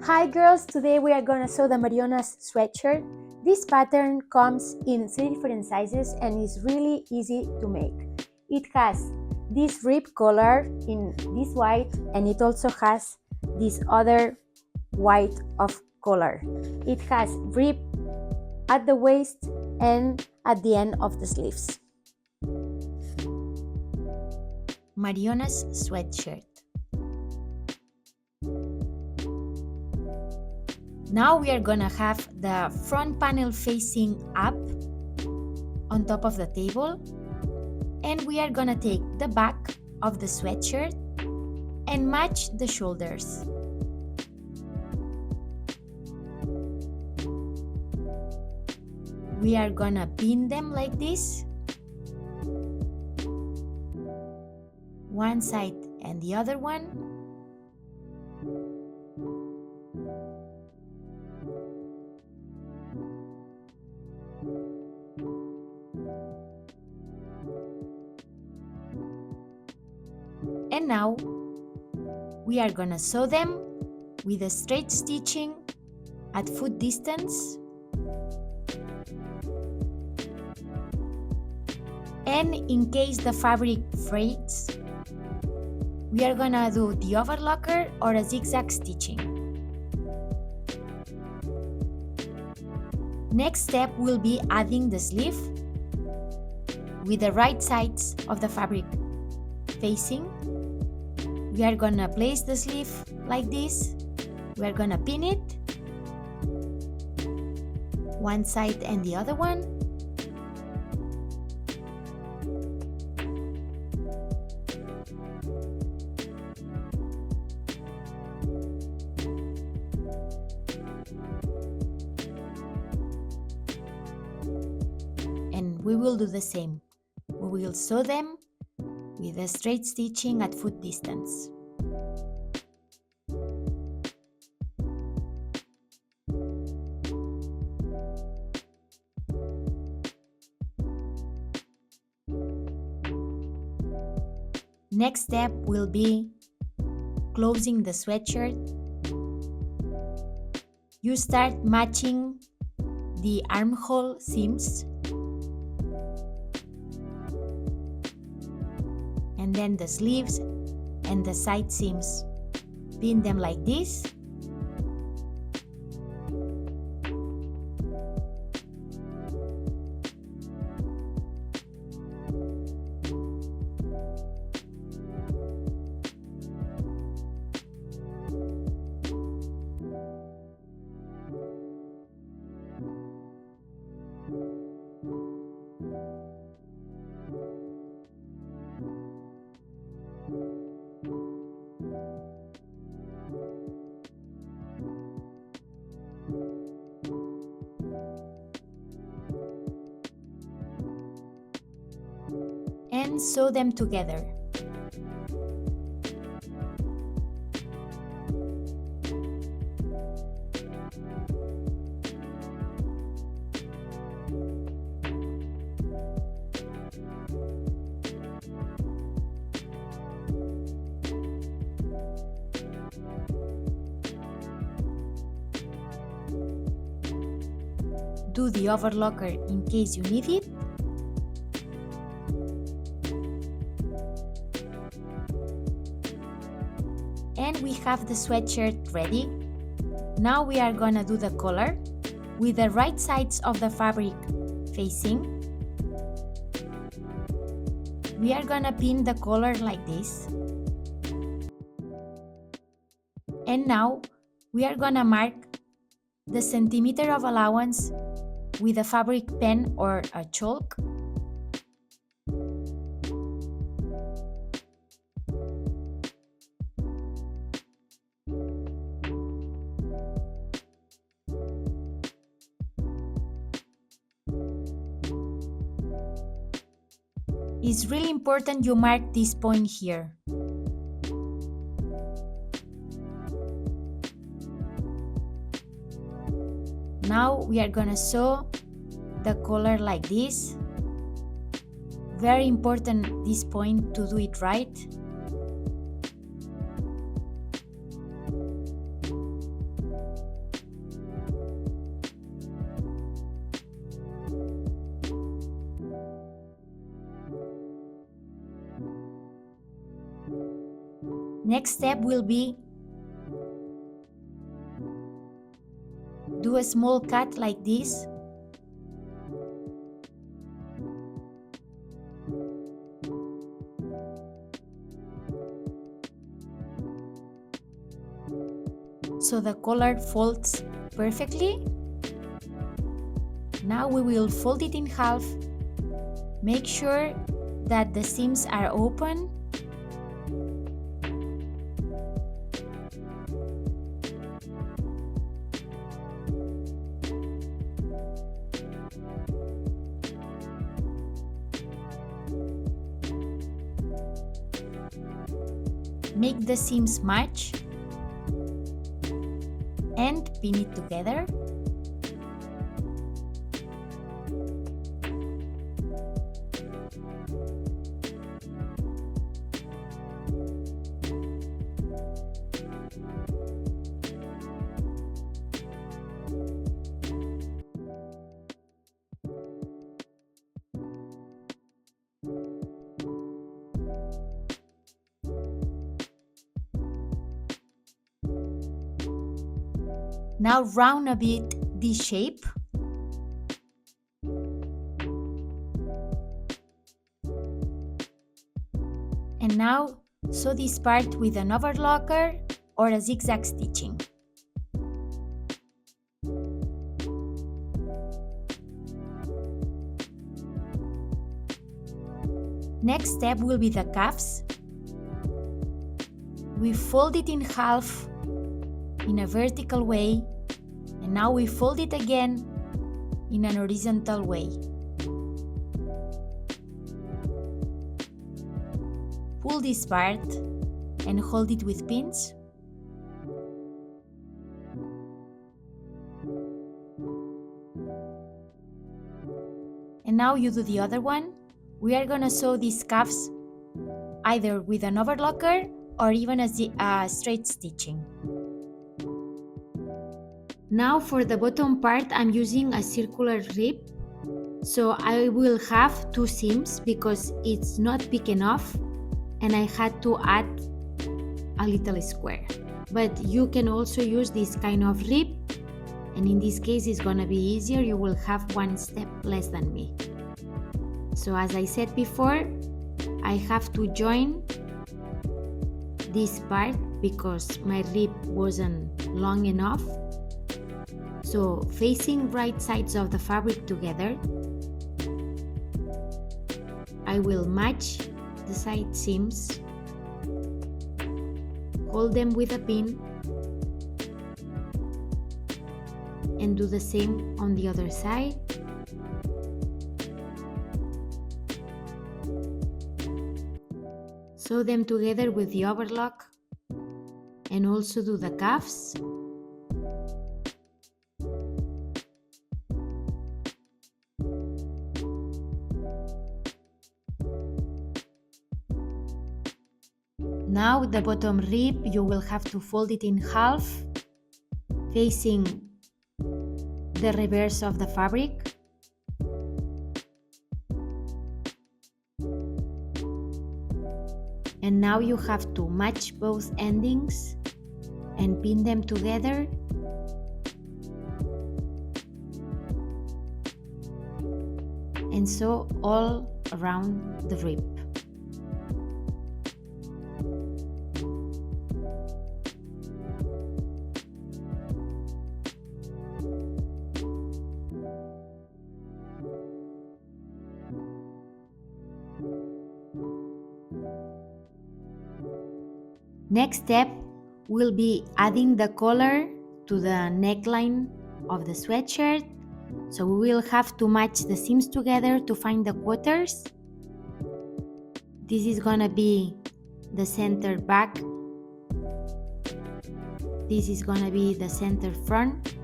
Hi girls, today we are gonna sew the Mariona's sweatshirt. This pattern comes in 3 different sizes and is really easy to make. It has this rib collar in this white and it also has this other white of color. It has rib at the waist and at the end of the sleeves. Mariona's sweatshirt. Now we are gonna have the front panel facing up on top of the table, and we are gonna take the back of the sweatshirt and match the shoulders. We are gonna pin them like this, one side and the other one. And now we are gonna sew them with a straight stitching at foot distance, and in case the fabric frayed, we are gonna do the overlocker or a zigzag stitching. Next step will be adding the sleeve with the right sides of the fabric facing. We are gonna place the sleeve like this. We are gonna pin it, one side and the other one. And we will do the same. We will sew them with a straight stitching at foot distance. Next step will be closing the sweatshirt. You start matching the armhole seams, and then the sleeves and the side seams. Pin them like this. And sew them together. Do the overlocker in case you need it. And we have the sweatshirt ready. Now we are gonna do the collar with the right sides of the fabric facing. We are gonna pin the collar like this. And now we are gonna mark the centimeter of allowance with a fabric pen or a chalk. It's really important you mark this point here. Now we are gonna sew the collar like this. Very important this point to do it right. Next step will be do a small cut like this. So the collar folds perfectly. Now we will fold it in half. Make sure that the seams are open. Make the seams match and pin it together. Now round a bit this shape. And now sew this part with an overlocker or a zigzag stitching. Next step will be the cuffs. We fold it in half in a vertical way, and now we fold it again in an horizontal way. Pull this part and hold it with pins. And now you do the other one. We are gonna sew these cuffs either with an overlocker or even a straight stitching. Now for the bottom part, I'm using a circular rib. So I will have 2 seams because it's not big enough and I had to add a little square. But you can also use this kind of rib, and in this case it's gonna be easier. You will have 1 step less than me. So as I said before, I have to join this part because my rib wasn't long enough. So facing right sides of the fabric together, I will match the side seams, hold them with a pin, and do the same on the other side. Sew them together with the overlock and also do the cuffs. Now the bottom rib, you will have to fold it in half, facing the reverse of the fabric. And now you have to match both endings and pin them together. And sew all around the rib. Next step will be adding the collar to the neckline of the sweatshirt. So we will have to match the seams together to find the quarters. This is gonna be the center back. This is gonna be the center front.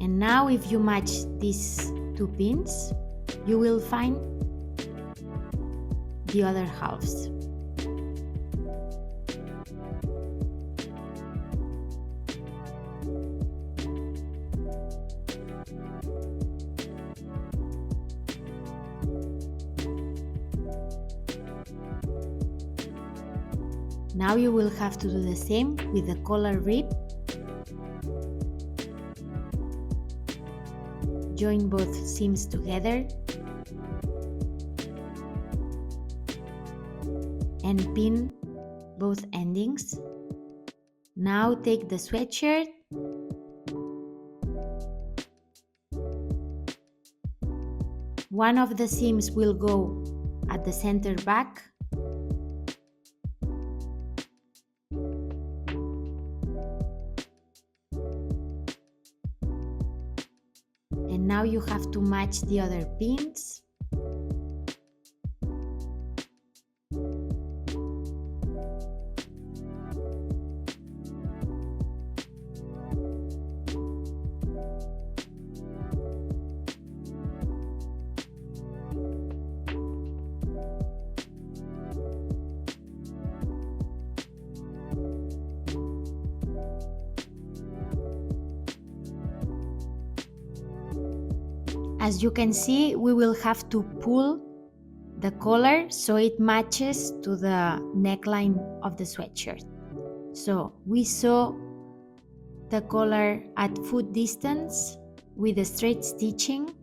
And now if you match these 2 pins, you will find the other halves. Now you will have to do the same with the collar rib. Join both seams together and pin both endings. Now take the sweatshirt one of the seams will go at the center back and now you have to match the other pins. As you can see, we will have to pull the collar so it matches to the neckline of the sweatshirt. So we sew the collar at foot distance with the straight stitching.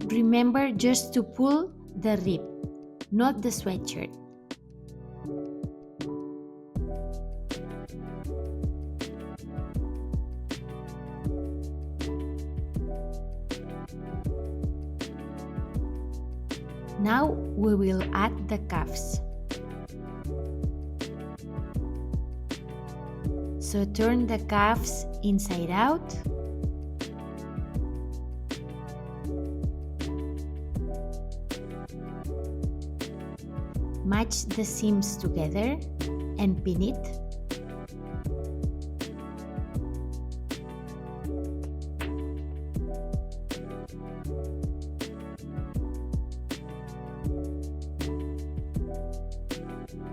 Remember just to pull the rib, not the sweatshirt. Now we will add the cuffs. So turn the cuffs inside out. Match the seams together and pin it.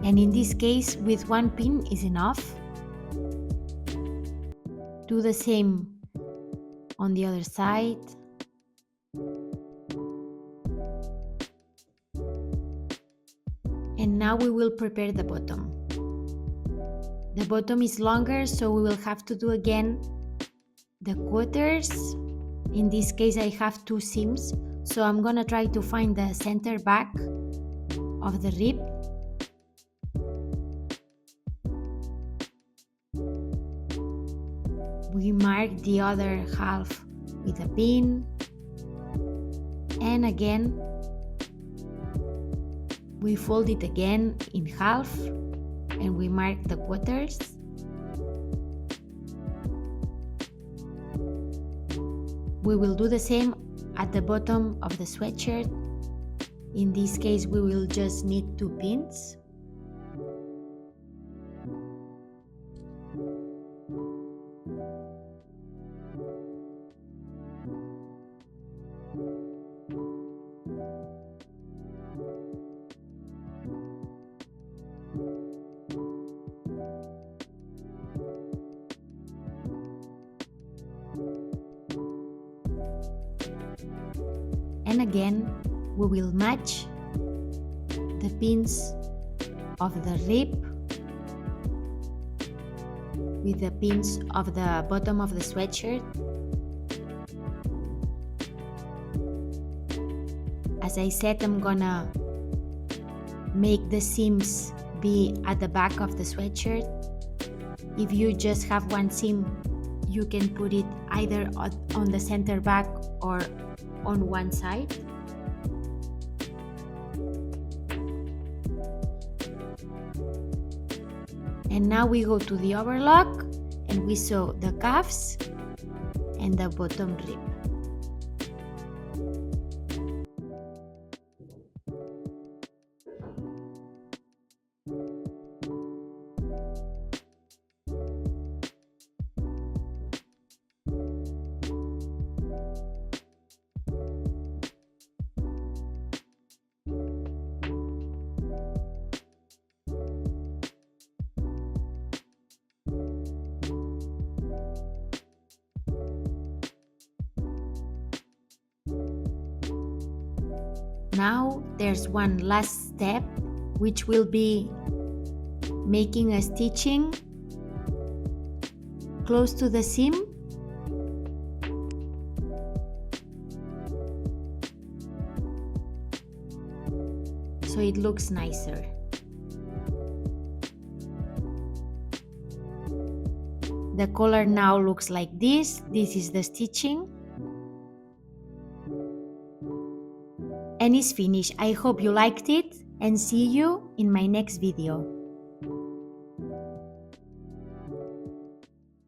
And in this case, with one pin is enough. Do the same on the other side. And now we will prepare the bottom. The bottom is longer, so we will have to do again the quarters. In this case, I have two seams, so I'm gonna try to find the center back of the rib. We mark the other half with a pin, and again we fold it again in half and we mark the quarters. We will do the same at the bottom of the sweatshirt. In this case, we will just need two pins. And again, we will match the pins of the rib with the pins of the bottom of the sweatshirt. As I said, I'm gonna make the seams be at the back of the sweatshirt. If you just have one seam, you can put it either on the center back or on one side. And now we go to the overlock and we sew the cuffs and the bottom rib. Now there's one last step which will be making a stitching close to the seam. So it looks nicer. The collar now looks like this. This is the stitching. And it's finished. I hope you liked it and see you in my next video.